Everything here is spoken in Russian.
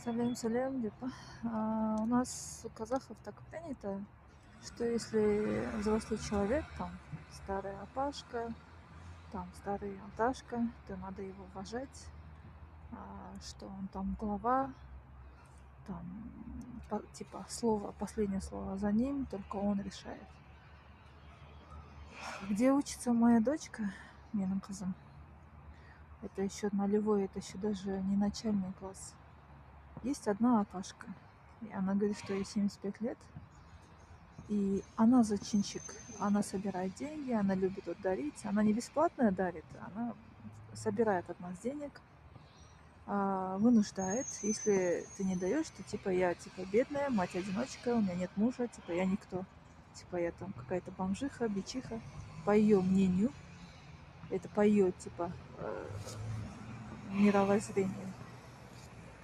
Салям, Дипа. У нас у казахов так принято, что если взрослый человек, там, старая Апашка, там, старый Анташка, то надо его уважать, что он там глава, там, типа, последнее слово за ним, только он решает. Где учится моя дочка, менің қызым, это еще нулевой, это еще даже не начальный класс. Есть одна Апашка, и она говорит, что ей 75 лет, и она зачинщик, она собирает деньги, она любит вот дарить, она не бесплатно дарит, она собирает от нас денег, вынуждает, если ты не даешь, то типа я типа бедная, мать-одиночка, у меня нет мужа, типа я никто, типа я там какая-то бомжиха, бичиха, по ее мнению, это по ее типа мировоззрению.